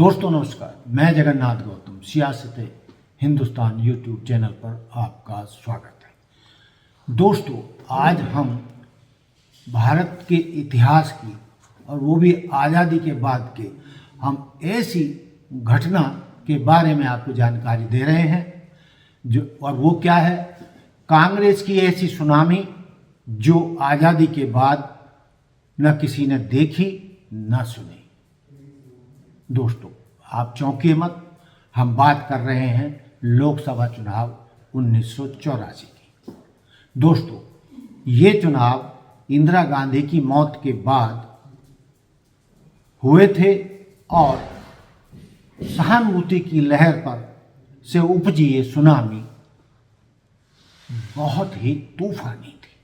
दोस्तों नमस्कार, मैं जगन्नाथ गौतम सियासत हिंदुस्तान यूट्यूब चैनल पर आपका स्वागत है। दोस्तों आज हम भारत के इतिहास की और वो भी आज़ादी के बाद के हम ऐसी घटना के बारे में आपको जानकारी दे रहे हैं और वो क्या है, कांग्रेस की ऐसी सुनामी जो आज़ादी के बाद न किसी ने देखी न सुनी। दोस्तों आप चौंकिए मत, हम बात कर रहे हैं लोकसभा चुनाव 1984 की। दोस्तों ये चुनाव इंदिरा गांधी की मौत के बाद हुए थे और सहानुभूति की लहर पर से उपजी ये सुनामी बहुत ही तूफानी थी।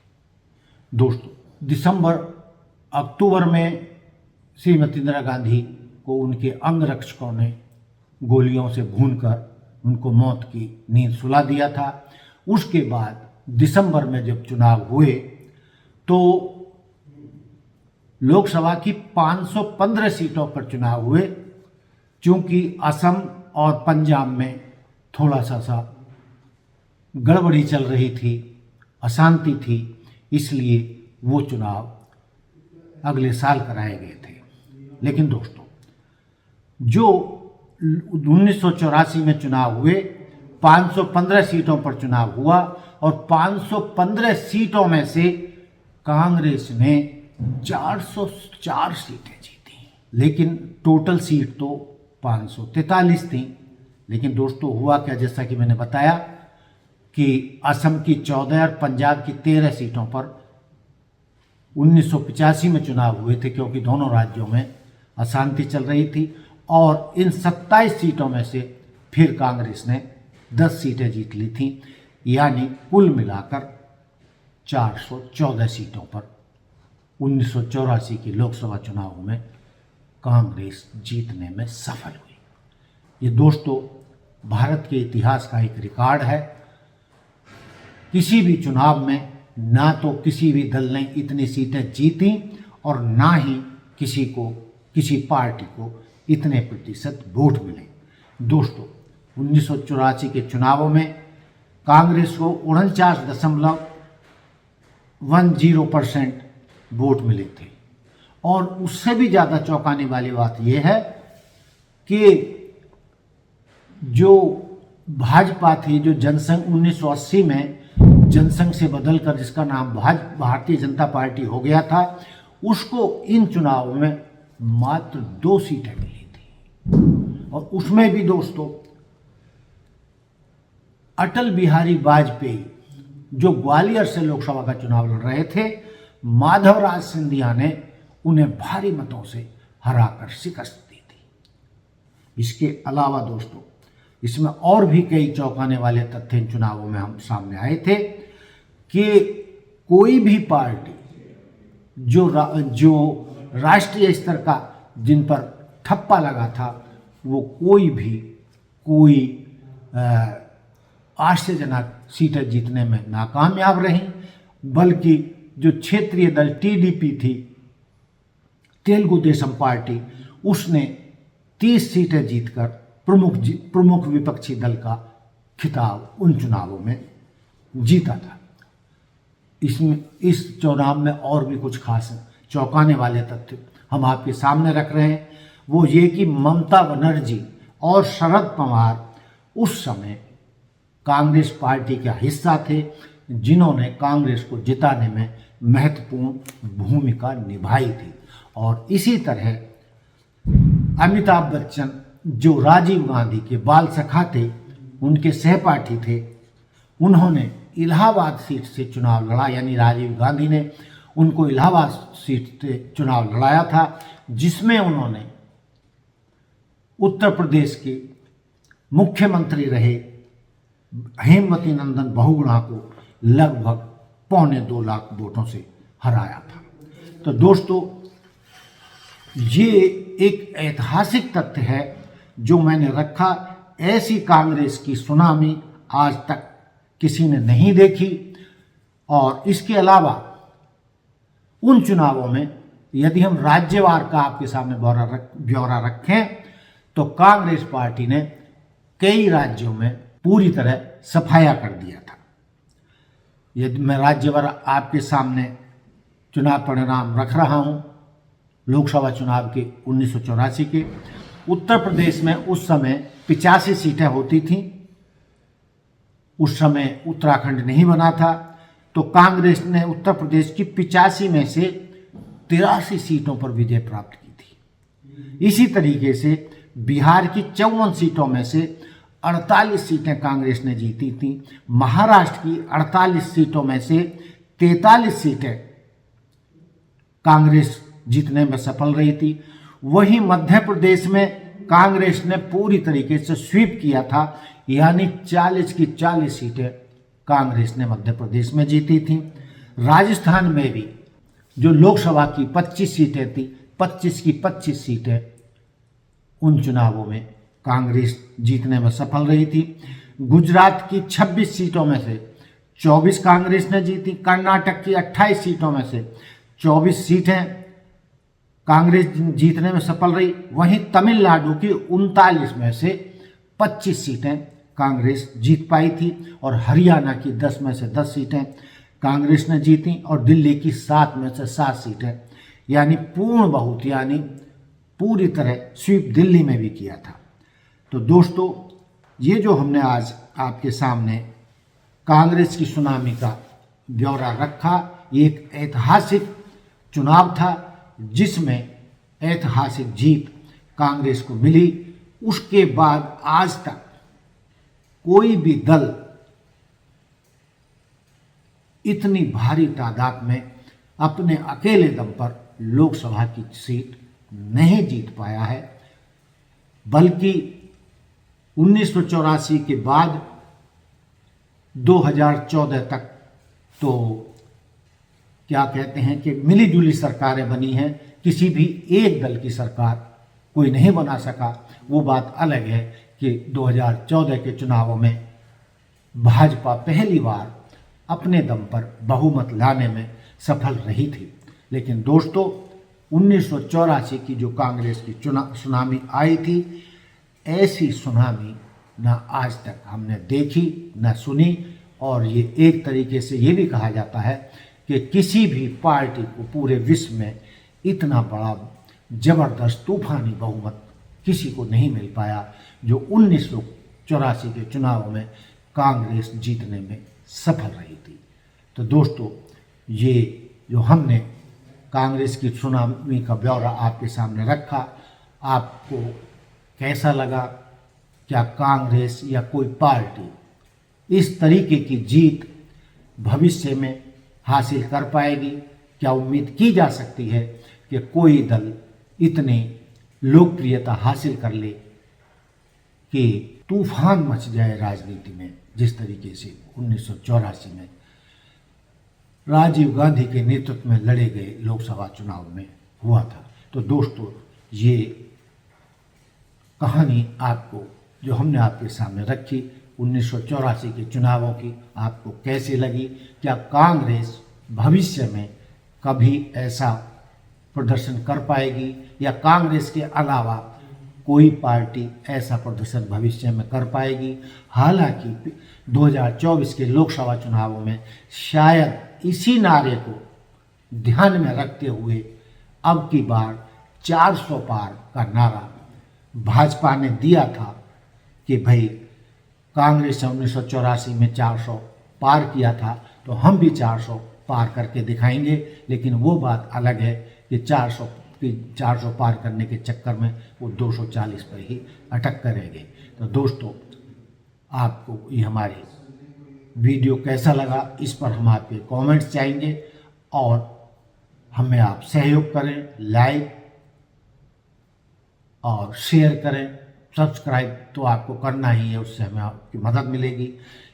दोस्तों अक्टूबर में श्रीमती इंदिरा गांधी को उनके अंगरक्षकों ने गोलियों से भूनकर उनको मौत की नींद सुला दिया था। उसके बाद दिसंबर में जब चुनाव हुए तो लोकसभा की 515 सीटों पर चुनाव हुए। चूंकि असम और पंजाब में थोड़ा सा गड़बड़ी चल रही थी, अशांति थी, इसलिए वो चुनाव अगले साल कराए गए थे। लेकिन दोस्तों जो 1984 में चुनाव हुए, 515 सीटों पर चुनाव हुआ और 515 सीटों में से कांग्रेस ने 404 सीटें जीती, लेकिन टोटल सीट तो 543 थी। लेकिन दोस्तों हुआ क्या, जैसा कि मैंने बताया कि असम की 14 और पंजाब की 13 सीटों पर 1985 में चुनाव हुए थे, क्योंकि दोनों राज्यों में अशांति चल रही थी। और इन 27 सीटों में से फिर कांग्रेस ने 10 सीटें जीत ली थीं, यानी कुल मिलाकर 414 सीटों पर 1984 के लोकसभा चुनाव में कांग्रेस जीतने में सफल हुई। ये दोस्तों भारत के इतिहास का एक रिकॉर्ड है। किसी भी चुनाव में ना तो किसी भी दल ने इतनी सीटें जीती और ना ही किसी पार्टी को इतने प्रतिशत वोट मिले। दोस्तों 1984 के चुनावों में कांग्रेस को 49.10% वोट मिले थे। और उससे भी ज़्यादा चौंकाने वाली बात यह है कि जो भाजपा थी, जो जनसंघ 1980 में जनसंघ से बदलकर जिसका नाम भारतीय जनता पार्टी हो गया था, उसको इन चुनावों में मात्र 2 सीटें मिली थी। और उसमें भी दोस्तों अटल बिहारी वाजपेयी जो ग्वालियर से लोकसभा का चुनाव लड़ रहे थे, माधवराज सिंधिया ने उन्हें भारी मतों से हराकर शिकस्त दी थी। इसके अलावा दोस्तों इसमें और भी कई चौंकाने वाले तथ्य इन चुनावों में हम सामने आए थे कि कोई भी पार्टी जो राष्ट्रीय स्तर का जिन पर ठप्पा लगा था, वो कोई आश्चर्यजनक सीटें जीतने में नाकामयाब रही। बल्कि जो क्षेत्रीय दल टीडीपी थी, तेलुगु देशम पार्टी, उसने 30 सीटें जीतकर प्रमुख विपक्षी दल का खिताब उन चुनावों में जीता था। इस चुनाव में और भी कुछ खास चौंकाने वाले तथ्य हम आपके सामने रख रहे हैं। वो ये कि ममता बनर्जी और शरद पवार उस समय कांग्रेस पार्टी का हिस्सा थे, जिन्होंने कांग्रेस को जिताने में महत्वपूर्ण भूमिका निभाई थी। और इसी तरह अमिताभ बच्चन जो राजीव गांधी के बाल सखा थे, उनके सहपाठी थे, उन्होंने इलाहाबाद सीट से चुनाव लड़ा, यानी राजीव गांधी ने उनको इलाहाबाद सीट से चुनाव लड़ाया था, जिसमें उन्होंने उत्तर प्रदेश के मुख्यमंत्री रहे हेमवती नंदन बहुगुणा को लगभग 2.25 लाख वोटों से हराया था। तो दोस्तों ये एक ऐतिहासिक तथ्य है जो मैंने रखा। ऐसी कांग्रेस की सुनामी आज तक किसी ने नहीं देखी। और इसके अलावा उन चुनावों में यदि हम राज्यवार का आपके सामने ब्यौरा रखें तो कांग्रेस पार्टी ने कई राज्यों में पूरी तरह सफाया कर दिया था। यदि मैं राज्यभर आपके सामने चुनाव परिणाम रख रहा हूं, लोकसभा चुनाव के 1984 के। उत्तर प्रदेश में उस समय 85 सीटें होती थीं। उस समय उत्तराखंड नहीं बना था, तो कांग्रेस ने उत्तर प्रदेश की 85 में से 83 सीटों पर विजय प्राप्त की थी। इसी तरीके से बिहार की 54 सीटों में से 48 सीटें कांग्रेस ने जीती थी। महाराष्ट्र की 48 सीटों में से 43 सीटें कांग्रेस जीतने में सफल रही थी। वहीं मध्य प्रदेश में कांग्रेस ने पूरी तरीके से स्वीप किया था, यानी 40 की 40 सीटें कांग्रेस ने मध्य प्रदेश में जीती थी। राजस्थान में भी जो लोकसभा की 25 सीटें थी, 25 की 25 सीटें उन चुनावों में कांग्रेस जीतने में सफल रही थी। गुजरात की 26 सीटों में से 24 कांग्रेस ने जीती। कर्नाटक की 28 सीटों में से 24 सीटें कांग्रेस जीतने में सफल रही। वहीं तमिलनाडु की 39 में से 25 सीटें कांग्रेस जीत पाई थी और हरियाणा की 10 में से 10 सीटें कांग्रेस ने जीती और दिल्ली की 7 में से 7 सीटें, यानी पूर्ण बहुमत, यानी पूरी तरह स्वीप दिल्ली में भी किया था। तो दोस्तों, ये जो हमने आज आपके सामने कांग्रेस की सुनामी का ब्यौरा रखा, ये एक ऐतिहासिक चुनाव था जिसमें ऐतिहासिक जीत कांग्रेस को मिली। उसके बाद आज तक कोई भी दल इतनी भारी तादाद में अपने अकेले दम पर लोकसभा की सीट नहीं जीत पाया है, बल्कि 1984 के बाद 2014 तक तो क्या कहते हैं कि मिली जुली सरकारें बनी हैं, किसी भी एक दल की सरकार कोई नहीं बना सका। वो बात अलग है कि 2014 के चुनावों में भाजपा पहली बार अपने दम पर बहुमत लाने में सफल रही थी। लेकिन दोस्तों, 1984 की जो कांग्रेस की सुनामी आई थी, ऐसी सुनामी ना आज तक हमने देखी ना सुनी। और ये एक तरीके से ये भी कहा जाता है कि किसी भी पार्टी को पूरे विश्व में इतना बड़ा जबरदस्त तूफानी बहुमत किसी को नहीं मिल पाया जो 1984 के चुनाव में कांग्रेस जीतने में सफल रही थी। तो दोस्तों, ये जो हमने कांग्रेस की सुनामी का ब्यौरा आपके सामने रखा, आपको कैसा लगा? क्या कांग्रेस या कोई पार्टी इस तरीके की जीत भविष्य में हासिल कर पाएगी? क्या उम्मीद की जा सकती है कि कोई दल इतनी लोकप्रियता हासिल कर ले कि तूफान मच जाए राजनीति में, जिस तरीके से 1984 में राजीव गांधी के नेतृत्व में लड़े गए लोकसभा चुनाव में हुआ था? तो दोस्तों, ये कहानी आपको जो हमने आपके सामने रखी 1984 के चुनावों की, आपको कैसे लगी? क्या कांग्रेस भविष्य में कभी ऐसा प्रदर्शन कर पाएगी या कांग्रेस के अलावा कोई पार्टी ऐसा प्रदर्शन भविष्य में कर पाएगी? हालांकि 2024 के लोकसभा चुनावों में शायद इसी नारे को ध्यान में रखते हुए अब की बार 400 पार का नारा भाजपा ने दिया था कि भाई कांग्रेस ने 1984 में 400 पार किया था, तो हम भी 400 पार करके दिखाएंगे। लेकिन वो बात अलग है कि 400 पार करने के चक्कर में वो 240 पर ही अटक करेंगे। तो दोस्तों, आपको ये हमारी वीडियो कैसा लगा, इस पर हम आपके कमेंट्स चाहेंगे और हमें आप सहयोग करें, लाइक और शेयर करें। सब्सक्राइब तो आपको करना ही है, उससे हमें आपकी मदद मिलेगी।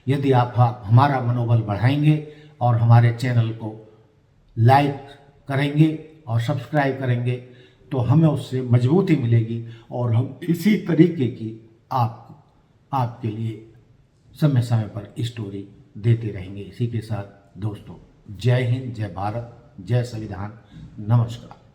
यदि आप हमारा मनोबल बढ़ाएंगे और हमारे चैनल को लाइक करेंगे और सब्सक्राइब करेंगे तो हमें उससे मजबूती मिलेगी और हम इसी तरीके की आपके लिए समय समय पर स्टोरी देते रहेंगे। इसी के साथ दोस्तों, जय हिंद, जय भारत, जय संविधान, नमस्कार।